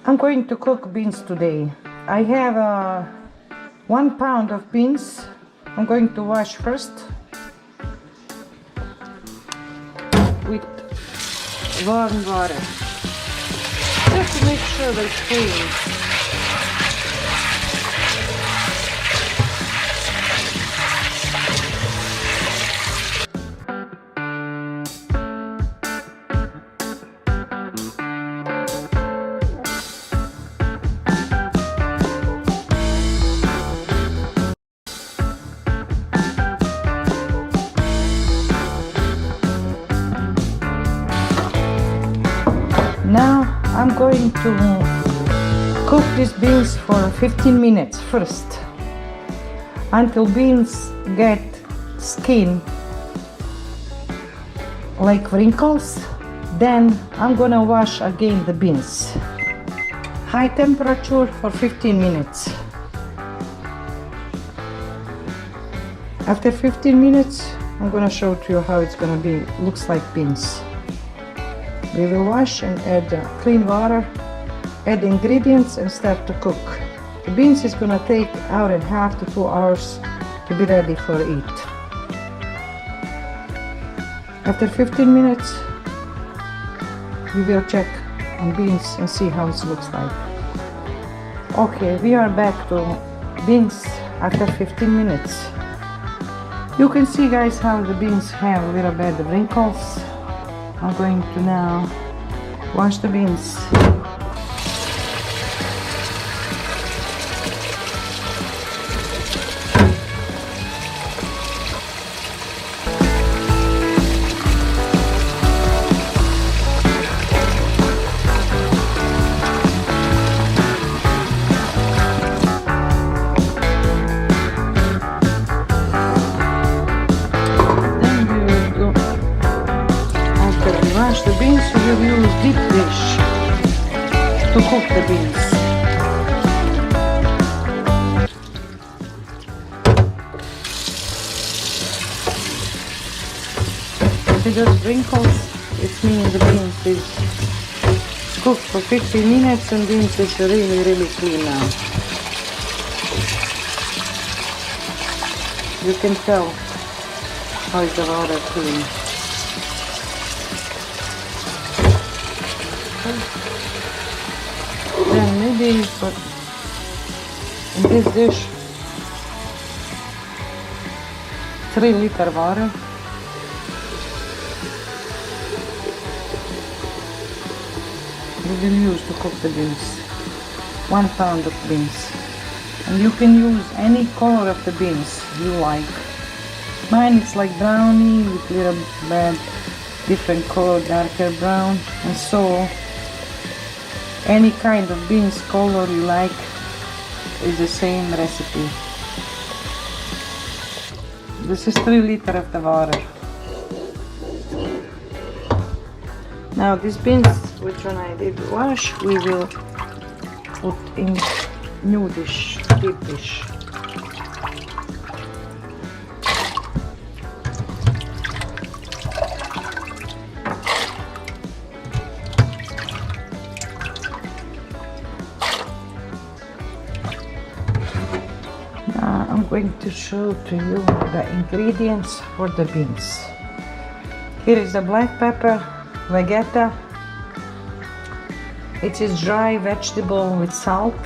I'm going to cook beans today. I have 1 pound of beans. I'm going to wash first with warm water, just to make sure that it's clean. Now I'm going to cook these beans for 15 minutes first, until beans get skin like wrinkles. Then I'm gonna wash again the beans. High temperature for 15 minutes. After 15 minutes, I'm gonna show to you how it's gonna be. Looks like beans. We will wash and add clean water, add ingredients and start to cook. The beans is gonna take 1.5 to 2 hours to be ready for eat. After 15 minutes, we will check on beans and see how it looks like. Okay, we are back to beans after 15 minutes. You can see, guys, how the beans have a little bit of wrinkles. I'm going to now wash the beans. The beans, we will use deep dish to cook the beans. If it just wrinkles, it means the beans is cooked for 15 minutes and beans is really clean now. You can tell how is the water clean. Then maybe put in this dish 3-liter water. We will use to cook the beans. 1 pound of beans. And you can use any color of the beans you like. Mine is like brownie with little bit different color, darker brown, and so any kind of beans color you like is the same recipe. This is 3-liter of the water. Now these beans, which one I did wash, we will put in new dish, deep dish. I'm going to show to you the ingredients for the beans. Here is the black pepper, vegeta. It is dry vegetable with salt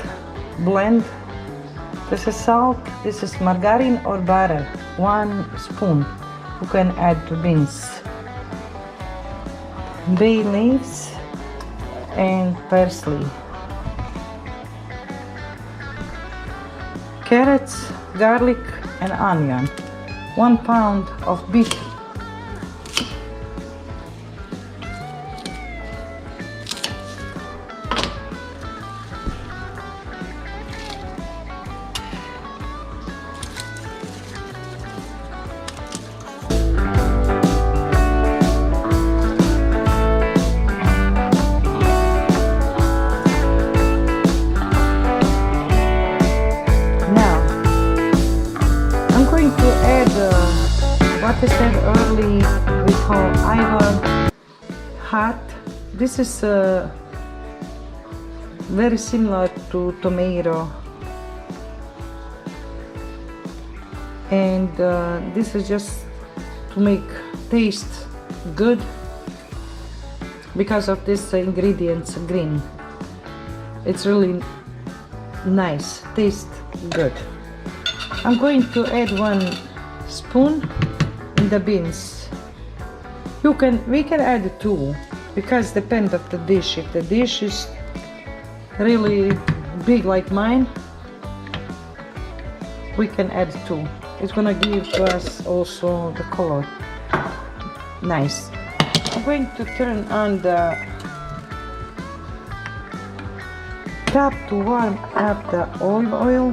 blend. This is salt, this is margarin or butter, 1 spoon you can add to beans. Bay leaves and parsley. Carrots, garlic and onion. 1 pound of beef. What I said early, we call Ivar hot. This is very similar to tomato, and this is just to make taste good because of this ingredients green. It's really nice, taste good. I'm going to add 1 spoon in the beans. We can add 2 because depend of the dish. If the dish is really big like mine, we can add 2. It's gonna give to us also the color nice. I'm going to turn on the tap to warm up the olive oil,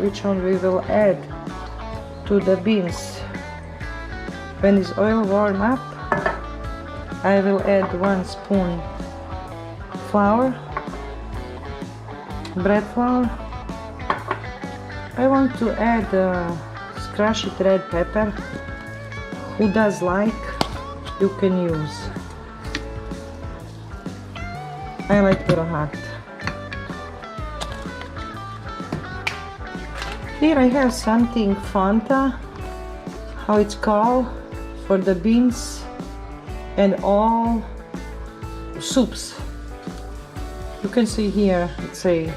which one we will add to the beans. When this oil warm up, I will add 1 spoon flour, bread flour. I want to add crushed red pepper. Who does like, you can use. I like little hot. Here I have something fanta, how it's called, for the beans and all soups. You can see here it say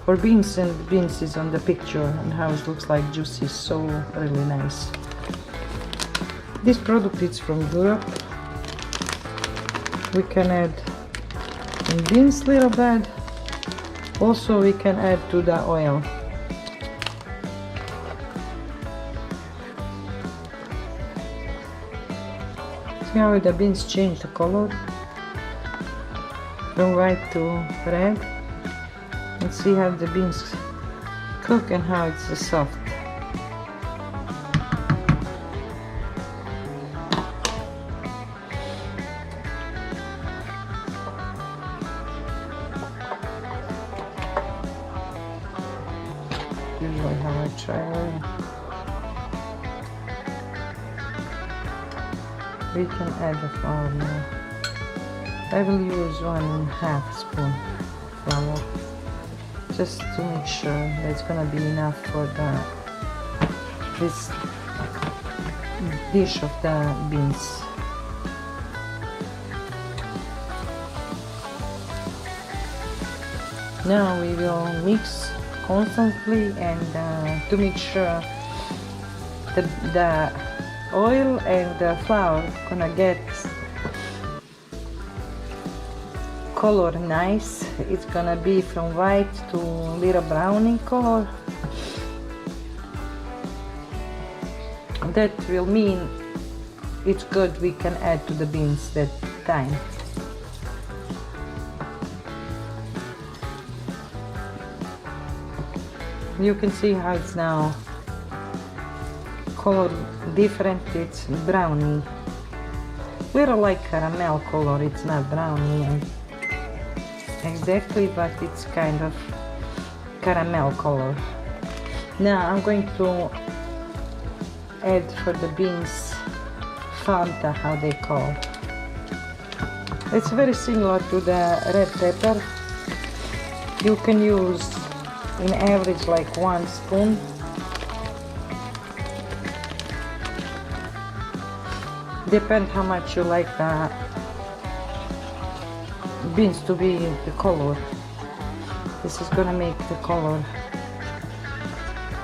for beans, and beans is on the picture, and how it looks like juicy, so really nice. This product is from Europe. We can add in beans little bit. Also we can add to the oil. See how the beans change the color from white to red, and see how the beans cook and how it's soft. Usually how I try. We can add the flour now. I will use 1.5 spoon flour, just to make sure that it's gonna be enough for this dish of the beans. Now we will mix constantly, and to make sure the oil and the flour gonna get color nice. It's gonna be from white to little brownie color. That will mean it's good. We can add to the beans that time. You can see how it's now color different. It's brownie, little like caramel color. It's not brownie exactly, but it's kind of caramel color. Now I'm going to add for the beans fanta, how they call. It's very similar to the red pepper. You can use in average like 1 spoon. Depend how much you like the beans to be the color. This is gonna make the color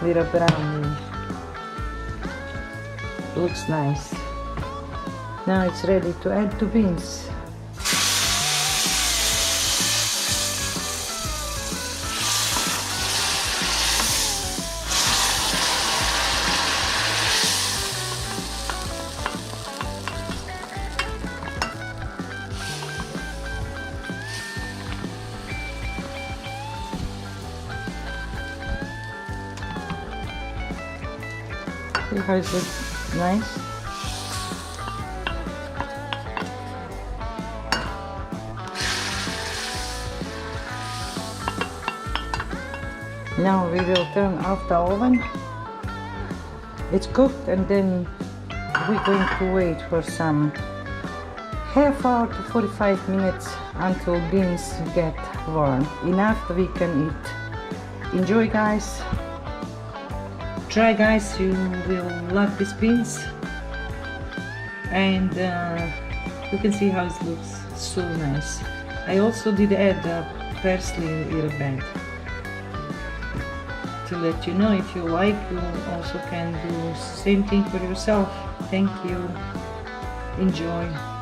little browny. Looks nice. Now it's ready to add to beans. See how it looks nice? Now we will turn off the oven. It's cooked, and then we're going to wait for some half hour to 45 minutes until beans get warm enough that we can eat. Enjoy, guys. Try, guys, you will love these beans. And you can see how it looks so nice. I also did add parsley a little bit to let you know. If you like, you also can do same thing for yourself. Thank you. Enjoy.